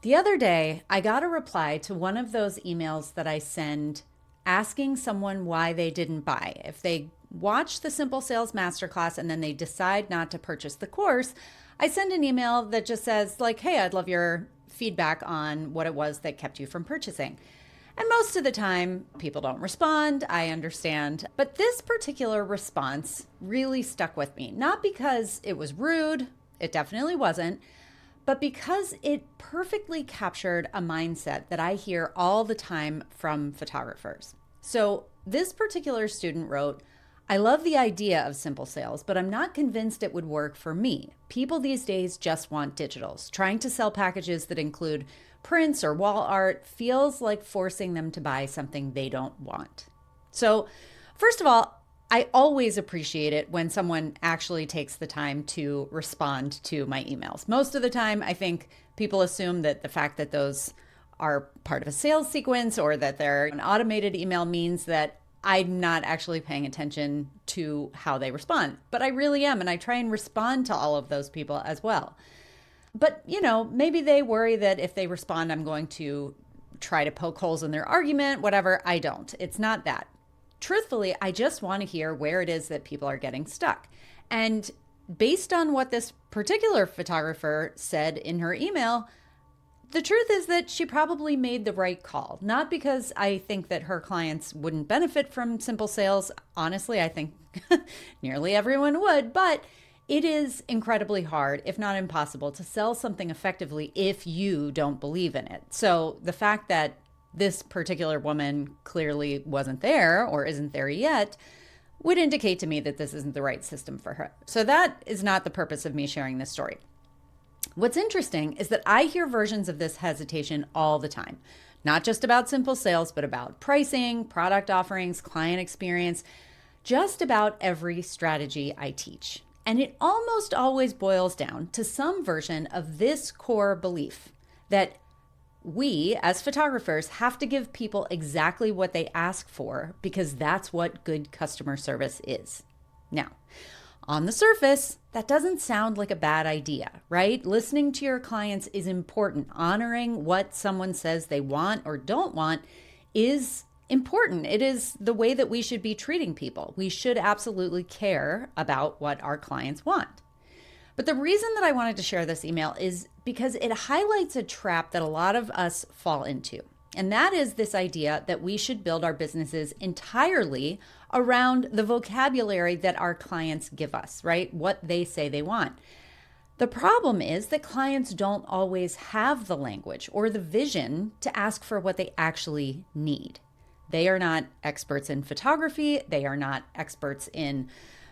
The other day, I got a reply to one of those emails that I send asking someone why they didn't buy. If they watch the Simple Sales Masterclass and then they decide not to purchase the course, I send an email that just says, like, hey, I'd love your feedback on what it was that kept you from purchasing. And most of the time, people don't respond. I understand. But this particular response really stuck with me, not because it was rude, it definitely wasn't, but because it perfectly captured a mindset that I hear all the time from photographers. So this particular student wrote, I love the idea of simple sales, but I'm not convinced it would work for me. People these days just want digitals. Trying to sell packages that include prints or wall art feels like forcing them to buy something they don't want. So, first of all, I always appreciate it when someone actually takes the time to respond to my emails. Most of the time, I think people assume that the fact that those are part of a sales sequence or that they're an automated email means that I'm not actually paying attention to how they respond. But I really am, and I try and respond to all of those people as well. But, maybe they worry that if they respond, I'm going to try to poke holes in their argument, whatever. I don't. It's not that. Truthfully, I just want to hear where it is that people are getting stuck. And based on what this particular photographer said in her email, the truth is that she probably made the right call. Not because I think that her clients wouldn't benefit from simple sales. Honestly, I think nearly everyone would, but it is incredibly hard, if not impossible, to sell something effectively if you don't believe in it. So the fact that this particular woman clearly wasn't there or isn't there yet would indicate to me that this isn't the right system for her. So that is not the purpose of me sharing this story. What's interesting is that I hear versions of this hesitation all the time, not just about simple sales, but about pricing, product offerings, client experience, just about every strategy I teach. And it almost always boils down to some version of this core belief that we, as photographers, have to give people exactly what they ask for because that's what good customer service is. Now, on the surface, that doesn't sound like a bad idea, right? Listening to your clients is important. Honoring what someone says they want or don't want is important. It is the way that we should be treating people. We should absolutely care about what our clients want. But the reason that I wanted to share this email is because it highlights a trap that a lot of us fall into. And that is this idea that we should build our businesses entirely around the vocabulary that our clients give us, right? What they say they want. The problem is that clients don't always have the language or the vision to ask for what they actually need. They are not experts in photography. They are not experts in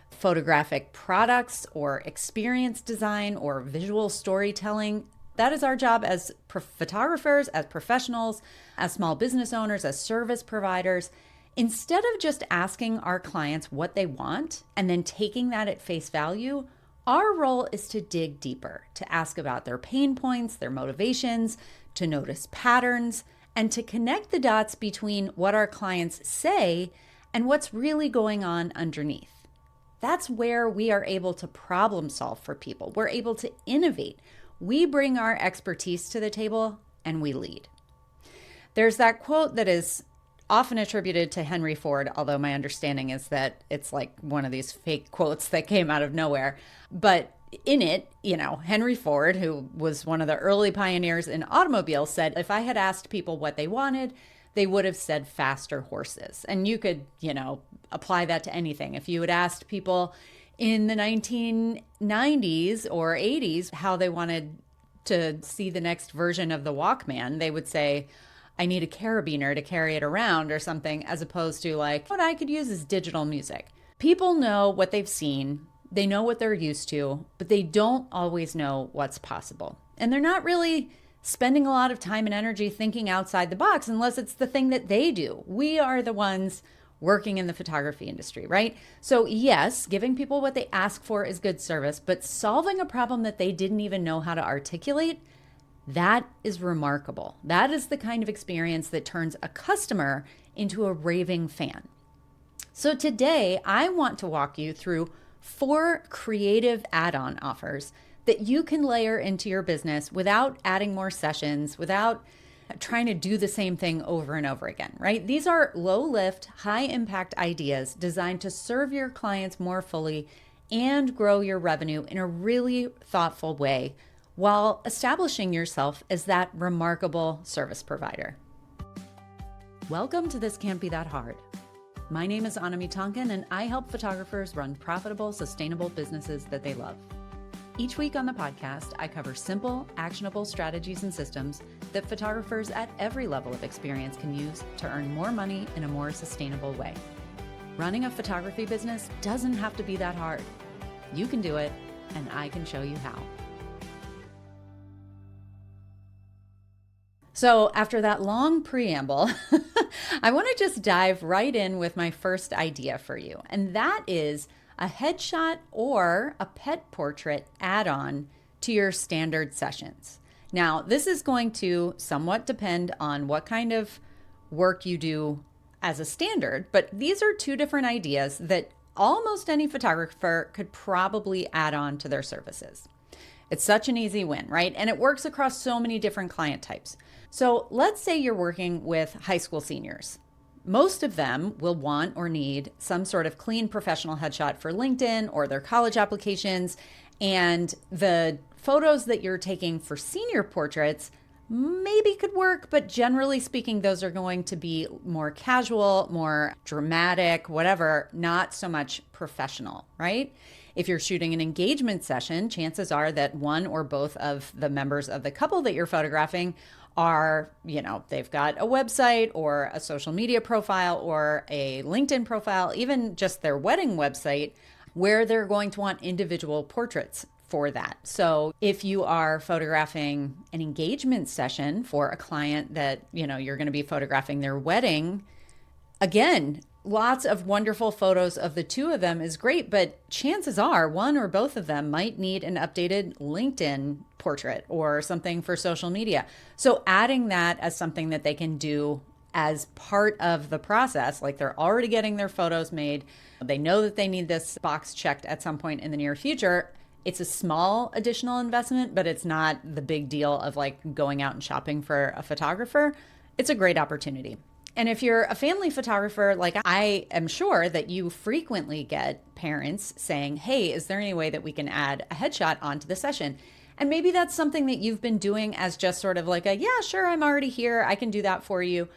photographic products or experience design or visual storytelling. That is our job as photographers, as professionals, as small business owners, as service providers. Instead of just asking our clients what they want and then taking that at face value, our role is to dig deeper, to ask about their pain points, their motivations, to notice patterns, and to connect the dots between what our clients say and what's really going on underneath. That's where we are able to problem solve for people. We're able to innovate. We bring our expertise to the table and we lead. There's that quote that is often attributed to Henry Ford, although my understanding is that it's like one of these fake quotes that came out of nowhere. But in it, Henry Ford, who was one of the early pioneers in automobiles, said, if I had asked people what they wanted, they would have said faster horses. And you could, apply that to anything. If you had asked people in the 1990s or 80s how they wanted to see the next version of the Walkman, they would say, I need a carabiner to carry it around or something, as opposed to like, what I could use is digital music. People know what they've seen. They know what they're used to, but they don't always know what's possible. And they're not really spending a lot of time and energy thinking outside the box unless it's the thing that they do. We are the ones working in the photography industry, right? So yes, giving people what they ask for is good service, but solving a problem that they didn't even know how to articulate, that is remarkable. That is the kind of experience that turns a customer into a raving fan. So today, I want to walk you through 4 creative add-on offers that you can layer into your business without adding more sessions, without trying to do the same thing over and over again, right? These are low lift, high impact ideas designed to serve your clients more fully and grow your revenue in a really thoughtful way while establishing yourself as that remarkable service provider. Welcome to This Can't Be That Hard. My name is Anami Tonkin, and I help photographers run profitable, sustainable businesses that they love. Each week on the podcast, I cover simple, actionable strategies and systems that photographers at every level of experience can use to earn more money in a more sustainable way. Running a photography business doesn't have to be that hard. You can do it, and I can show you how. So after that long preamble, I want to just dive right in with my first idea for you, and that is a headshot or a pet portrait add-on to your standard sessions. Now, this is going to somewhat depend on what kind of work you do as a standard, but these are two different ideas that almost any photographer could probably add on to their services. It's such an easy win, right? And it works across so many different client types. So let's say you're working with high school seniors. Most of them will want or need some sort of clean professional headshot for LinkedIn or their college applications. And the photos that you're taking for senior portraits maybe could work, but generally speaking, those are going to be more casual, more dramatic, whatever, not so much professional, right? If you're shooting an engagement session, chances are that one or both of the members of the couple that you're photographing are, they've got a website or a social media profile or a LinkedIn profile, even just their wedding website, where they're going to want individual portraits for that. So if you are photographing an engagement session for a client that, you're going to be photographing their wedding, again, lots of wonderful photos of the two of them is great, but chances are one or both of them might need an updated LinkedIn portrait or something for social media. So adding that as something that they can do as part of the process, like they're already getting their photos made, they know that they need this box checked at some point in the near future. It's a small additional investment, but it's not the big deal of like going out and shopping for a photographer. It's a great opportunity. And if you're a family photographer, like I am sure that you frequently get parents saying, hey, is there any way that we can add a headshot onto the session? And maybe that's something that you've been doing as just sort of like yeah, sure, I'm already here, I can do that for you.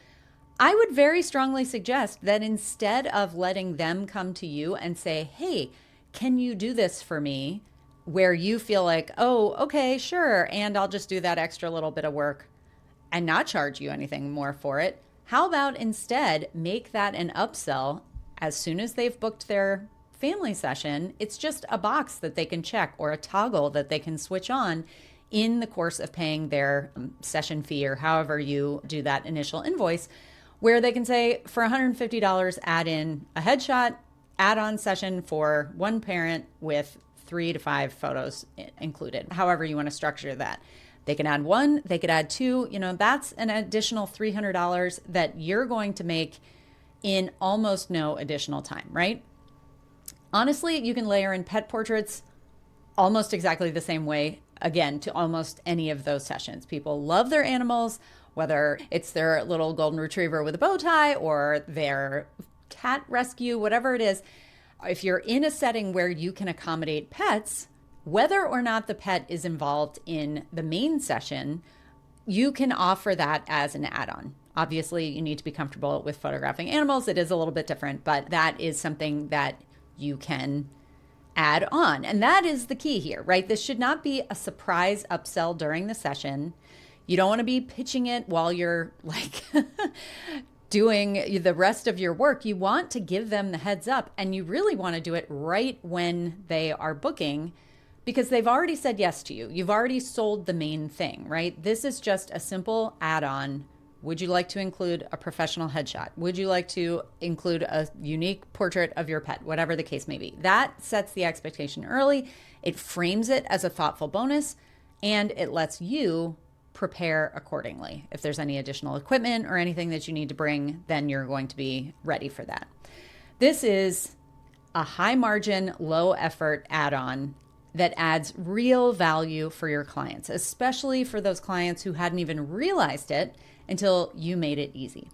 I would very strongly suggest that instead of letting them come to you and say, hey, can you do this for me? Where you feel like, oh, okay, sure, and I'll just do that extra little bit of work and not charge you anything more for it. How about instead make that an upsell as soon as they've booked their family session? It's just a box that they can check or a toggle that they can switch on in the course of paying their session fee or however you do that initial invoice, where they can say for $150, add in a headshot add-on session for one parent with 3 to 5 photos included, however you want to structure that. They can add one, they could add two, that's an additional $300 that you're going to make in almost no additional time, right? Honestly, you can layer in pet portraits almost exactly the same way, again, to almost any of those sessions. People love their animals, whether it's their little golden retriever with a bow tie or their cat rescue, whatever it is. If you're in a setting where you can accommodate pets, whether or not the pet is involved in the main session, you can offer that as an add-on. Obviously, you need to be comfortable with photographing animals. It is a little bit different, but that is something that you can add on. And that is the key here, right? This should not be a surprise upsell during the session. You don't want to be pitching it while you're like doing the rest of your work. You want to give them the heads up, and you really want to do it right when they are booking, because they've already said yes to you. You've already sold the main thing, right? This is just a simple add-on. Would you like to include a professional headshot? Would you like to include a unique portrait of your pet? Whatever the case may be. That sets the expectation early. It frames it as a thoughtful bonus, and it lets you prepare accordingly. If there's any additional equipment or anything that you need to bring, then you're going to be ready for that. This is a high margin, low effort add-on that adds real value for your clients, especially for those clients who hadn't even realized it until you made it easy.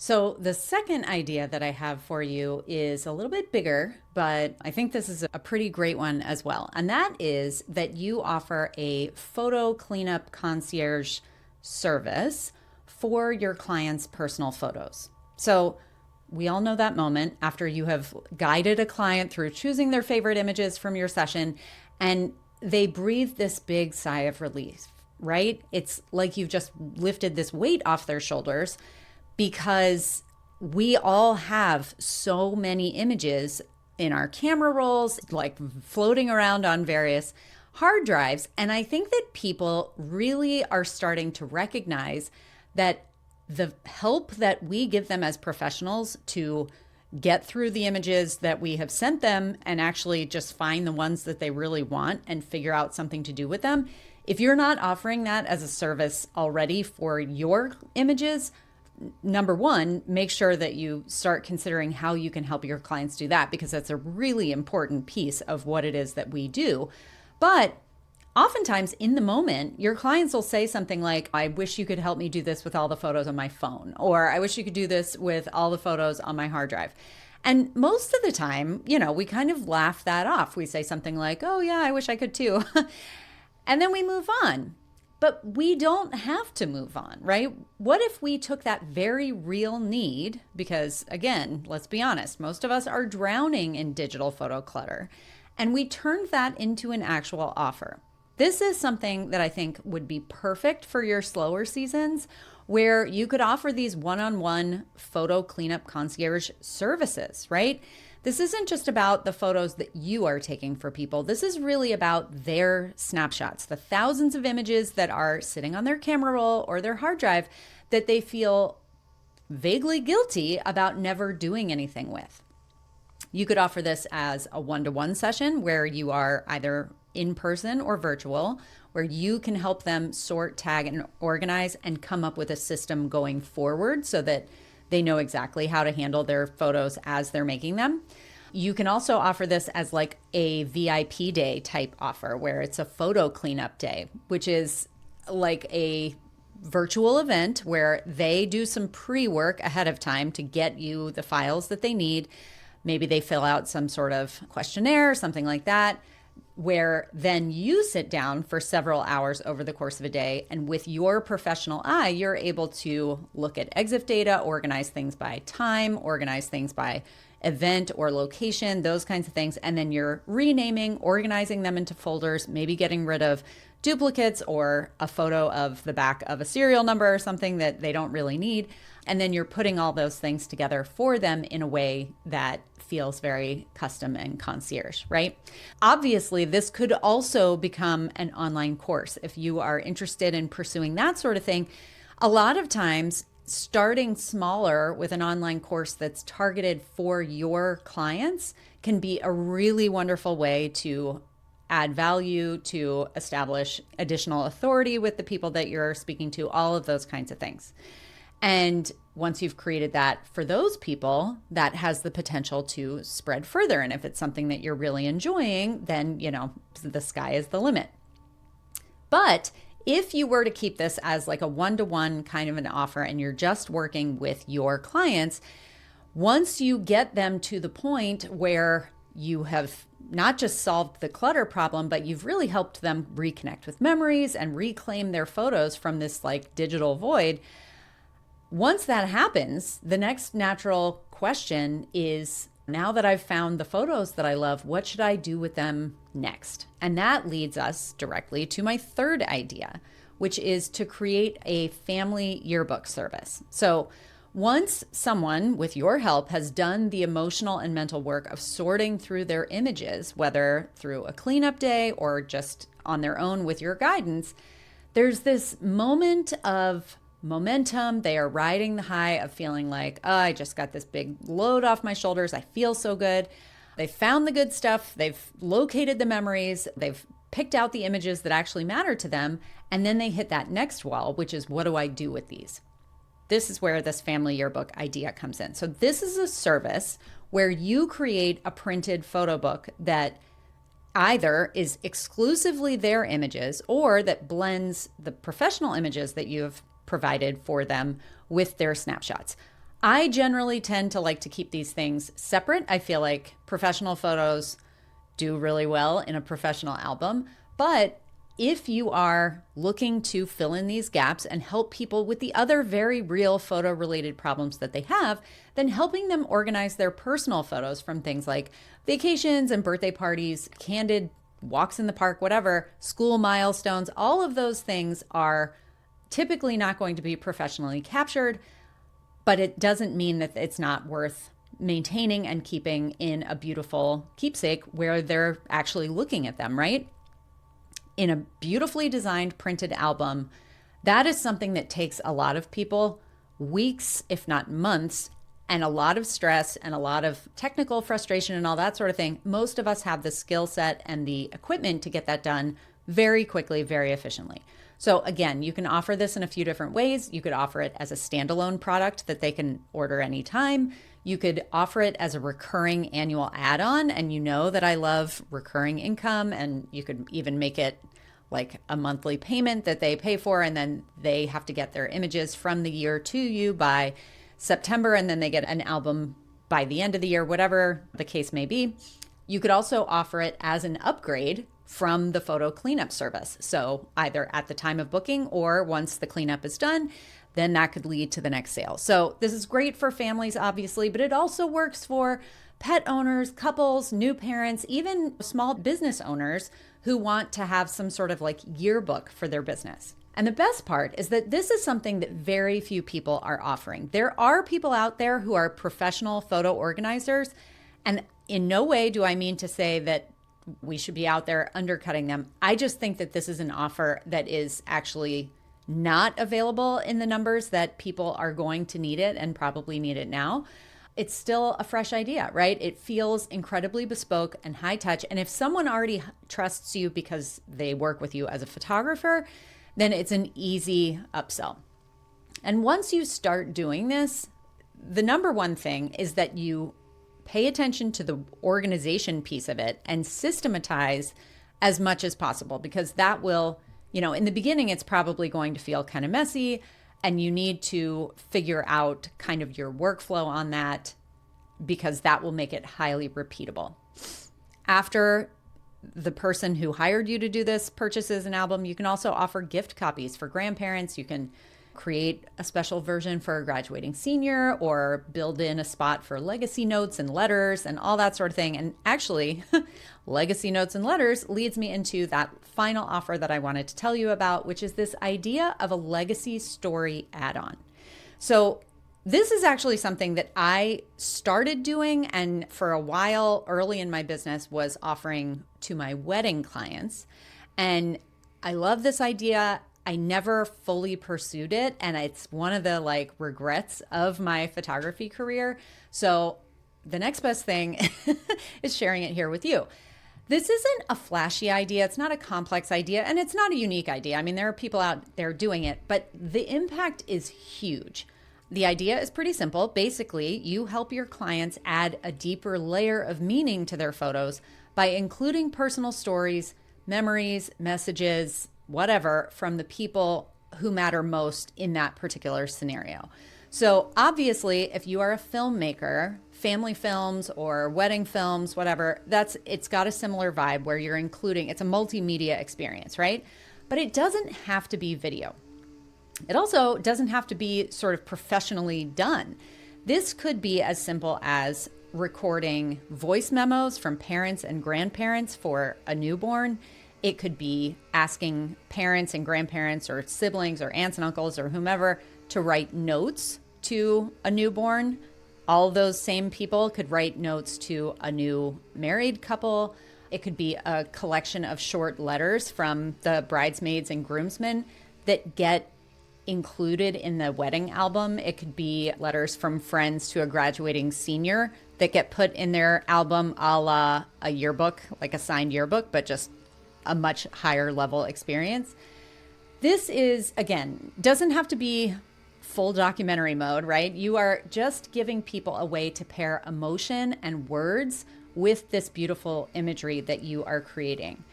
So the second idea that I have for you is a little bit bigger, but I think this is a pretty great one as well. And that is that you offer a photo cleanup concierge service for your clients' personal photos. So we all know that moment after you have guided a client through choosing their favorite images from your session and they breathe this big sigh of relief, right? It's like you've just lifted this weight off their shoulders, because we all have so many images in our camera rolls, like floating around on various hard drives. And I think that people really are starting to recognize that the help that we give them as professionals to get through the images that we have sent them and actually just find the ones that they really want and figure out something to do with them. If you're not offering that as a service already for your images, number one, make sure that you start considering how you can help your clients do that, because that's a really important piece of what it is that we do. But oftentimes in the moment, your clients will say something like, I wish you could help me do this with all the photos on my phone, or I wish you could do this with all the photos on my hard drive. And most of the time, we kind of laugh that off. We say something like, oh yeah, I wish I could too. And then we move on. But we don't have to move on, right? What if we took that very real need, because again, let's be honest, most of us are drowning in digital photo clutter, and we turned that into an actual offer. This is something that I think would be perfect for your slower seasons, where you could offer these one-on-one photo cleanup concierge services, right? This isn't just about the photos that you are taking for people. This is really about their snapshots, the thousands of images that are sitting on their camera roll or their hard drive that they feel vaguely guilty about never doing anything with. You could offer this as a one-to-one session where you are either in person or virtual, where you can help them sort, tag, and organize and come up with a system going forward so that they know exactly how to handle their photos as they're making them. You can also offer this as like a VIP day type offer, where it's a photo cleanup day, which is like a virtual event where they do some pre-work ahead of time to get you the files that they need. Maybe they fill out some sort of questionnaire or something like that, where then you sit down for several hours over the course of a day, and with your professional eye, you're able to look at EXIF data, organize things by time, organize things by event or location, those kinds of things. And then you're renaming, organizing them into folders, maybe getting rid of duplicates or a photo of the back of a serial number or something that they don't really need. And then you're putting all those things together for them in a way that feels very custom and concierge, right? Obviously, this could also become an online course if you are interested in pursuing that sort of thing. A lot of times, starting smaller with an online course that's targeted for your clients can be a really wonderful way to add value, to establish additional authority with the people that you're speaking to, all of those kinds of things. And once you've created that for those people, that has the potential to spread further. And if it's something that you're really enjoying, then, the sky is the limit. But if you were to keep this as like a one-to-one kind of an offer and you're just working with your clients, once you get them to the point where you have not just solved the clutter problem, but you've really helped them reconnect with memories and reclaim their photos from this like digital void. Once that happens, the next natural question is, now that I've found the photos that I love, what should I do with them next? And that leads us directly to my third idea, which is to create a family yearbook service. So once someone, with your help, has done the emotional and mental work of sorting through their images, whether through a cleanup day or just on their own with your guidance, there's this moment of momentum. They are riding the high of feeling like, oh, I just got this big load off my shoulders. I feel so good. They found the good stuff. They've located the memories. They've picked out the images that actually matter to them. And then they hit that next wall, which is, what do I do with these? This is where this family yearbook idea comes in. So this is a service where you create a printed photo book that either is exclusively their images or that blends the professional images that you have provided for them with their snapshots. I generally tend to like to keep these things separate. I feel like professional photos do really well in a professional album, but if you are looking to fill in these gaps and help people with the other very real photo related problems that they have, then helping them organize their personal photos from things like vacations and birthday parties, candid walks in the park, whatever, school milestones, all of those things are typically not going to be professionally captured, but it doesn't mean that it's not worth maintaining and keeping in a beautiful keepsake where they're actually looking at them, right? In a beautifully designed printed album, that is something that takes a lot of people weeks, if not months, and a lot of stress and a lot of technical frustration and all that sort of thing. Most of us have the skill set and the equipment to get that done very quickly, very efficiently. So again, you can offer this in a few different ways. You could offer it as a standalone product that they can order anytime. You could offer it as a recurring annual add-on, and you know that I love recurring income, and you could even make it like a monthly payment that they pay for, and then they have to get their images from the year to you by September, and then they get an album by the end of the year, whatever the case may be. You could also offer it as an upgrade from the photo cleanup service. So either at the time of booking or once the cleanup is done, then that could lead to the next sale. So this is great for families, obviously, but it also works for pet owners, couples, new parents, even small business owners who want to have some sort of like yearbook for their business. And the best part is that this is something that very few people are offering. There are people out there who are professional photo organizers, and in no way do I mean to say that we should be out there undercutting them. I just think that this is an offer that is actually not available in the numbers that people are going to need it and probably need it now. It's still a fresh idea, right? It feels incredibly bespoke and high touch. And if someone already trusts you because they work with you as a photographer, then it's an easy upsell. And once you start doing this, the number one thing is that you pay attention to the organization piece of it and systematize as much as possible, because that will, in the beginning, it's probably going to feel kind of messy, and you need to figure out kind of your workflow on that, because that will make it highly repeatable. After the person who hired you to do this purchases an album, you can also offer gift copies for grandparents. You can create a special version for a graduating senior, or build in a spot for legacy notes and letters and all that sort of thing. And actually, legacy notes and letters leads me into that final offer that I wanted to tell you about, which is this idea of a legacy story add-on. So this is actually something that I started doing, and for a while early in my business was offering to my wedding clients. And I love this idea. I never fully pursued it, and it's one of the regrets of my photography career. So the next best thing is sharing it here with you. This isn't a flashy idea. It's not a complex idea, and it's not a unique idea. I mean, there are people out there doing it, but the impact is huge. The idea is pretty simple. Basically, you help your clients add a deeper layer of meaning to their photos by including personal stories, memories, messages, whatever, from the people who matter most in that particular scenario. So obviously, if you are a filmmaker, family films or wedding films, whatever, it's got a similar vibe where you're including, it's a multimedia experience, right? But it doesn't have to be video. It also doesn't have to be sort of professionally done. This could be as simple as recording voice memos from parents and grandparents for a newborn. It could be asking parents and grandparents or siblings or aunts and uncles or whomever to write notes to a newborn. All those same people could write notes to a new married couple. It could be a collection of short letters from the bridesmaids and groomsmen that get included in the wedding album. It could be letters from friends to a graduating senior that get put in their album, a la a yearbook, like a signed yearbook, but just a much higher level experience. This is, again, doesn't have to be full documentary mode, right? You are just giving people a way to pair emotion and words with this beautiful imagery that you are creating.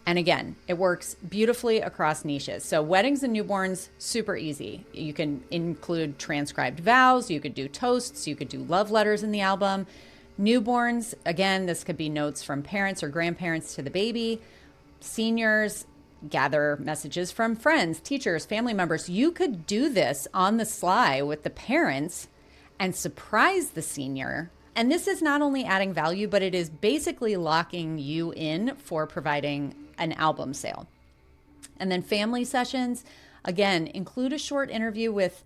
And again, it works beautifully across niches. So weddings and newborns, super easy. You can include transcribed vows, you could do toasts, you could do love letters in the album. Newborns, again, this could be notes from parents or grandparents to the baby. Seniors, gather messages from friends, teachers, family members. You could do this on the sly with the parents and surprise the senior. And this is not only adding value, but it is basically locking you in for providing an album sale. And then family sessions, again, include a short interview with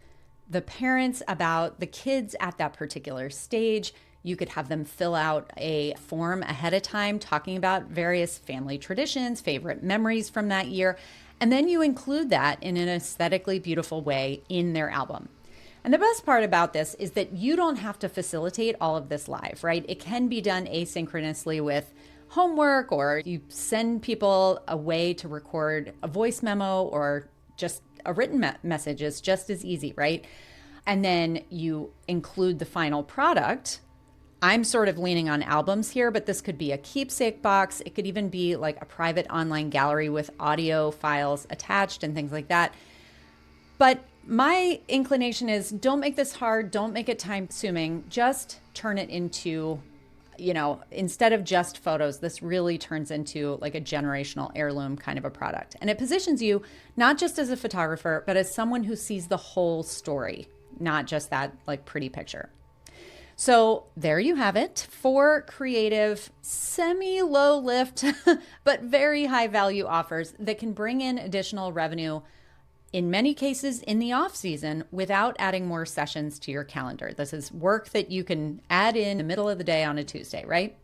the parents about the kids at that particular stage. You could have them fill out a form ahead of time talking about various family traditions, favorite memories from that year. And then you include that in an aesthetically beautiful way in their album. And the best part about this is that you don't have to facilitate all of this live, right? It can be done asynchronously with homework, or you send people a way to record a voice memo or just a written message is just as easy, right? And then you include the final product. I'm sort of leaning on albums here, but this could be a keepsake box. It could even be like a private online gallery with audio files attached and things like that. But my inclination is don't make this hard. Don't make it time consuming. Just turn it into, instead of just photos, this really turns into like a generational heirloom kind of a product. And it positions you not just as a photographer, but as someone who sees the whole story, not just that like pretty picture. So there you have it, 4 creative, semi-low lift, but very high value offers that can bring in additional revenue, in many cases in the off season, without adding more sessions to your calendar. This is work that you can add in the middle of the day on a Tuesday, right?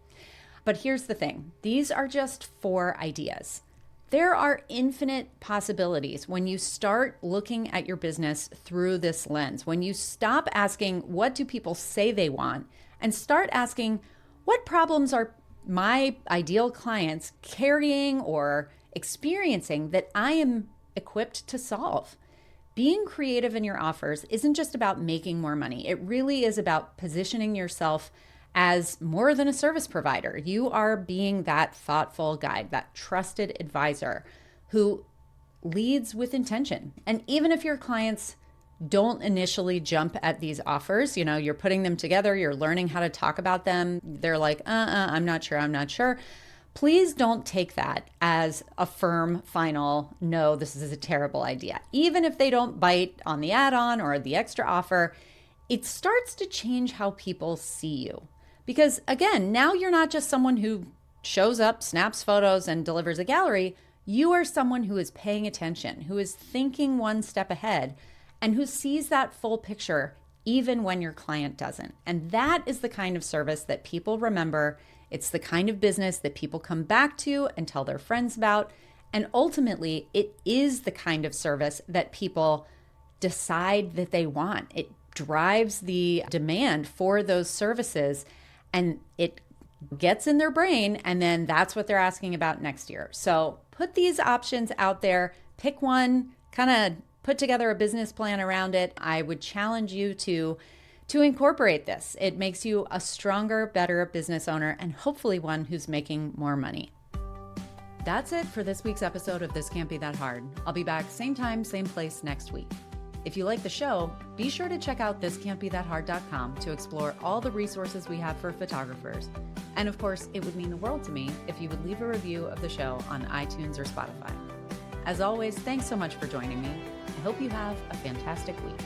But here's the thing. These are just 4 ideas. There are infinite possibilities when you start looking at your business through this lens. When you stop asking, what do people say they want? And start asking, what problems are my ideal clients carrying or experiencing that I am equipped to solve? Being creative in your offers isn't just about making more money. It really is about positioning yourself as more than a service provider. You are being that thoughtful guide, that trusted advisor who leads with intention. And even if your clients don't initially jump at these offers, you're putting them together, you're learning how to talk about them, they're like, I'm not sure. Please don't take that as a firm, final, no, this is a terrible idea. Even if they don't bite on the add-on or the extra offer, it starts to change how people see you. Because again, now you're not just someone who shows up, snaps photos, and delivers a gallery. You are someone who is paying attention, who is thinking one step ahead, and who sees that full picture even when your client doesn't. And that is the kind of service that people remember. It's the kind of business that people come back to and tell their friends about. And ultimately, it is the kind of service that people decide that they want. It drives the demand for those services, and it gets in their brain, and then that's what they're asking about next year. So put these options out there, pick one, kind of put together a business plan around it. I would challenge you to incorporate this. It makes you a stronger, better business owner, and hopefully one who's making more money. That's it for this week's episode of This Can't Be That Hard. I'll be back same time, same place next week. If you like the show, be sure to check out thiscan'tbethathard.com to explore all the resources we have for photographers. And of course, it would mean the world to me if you would leave a review of the show on iTunes or Spotify. As always, thanks so much for joining me. I hope you have a fantastic week.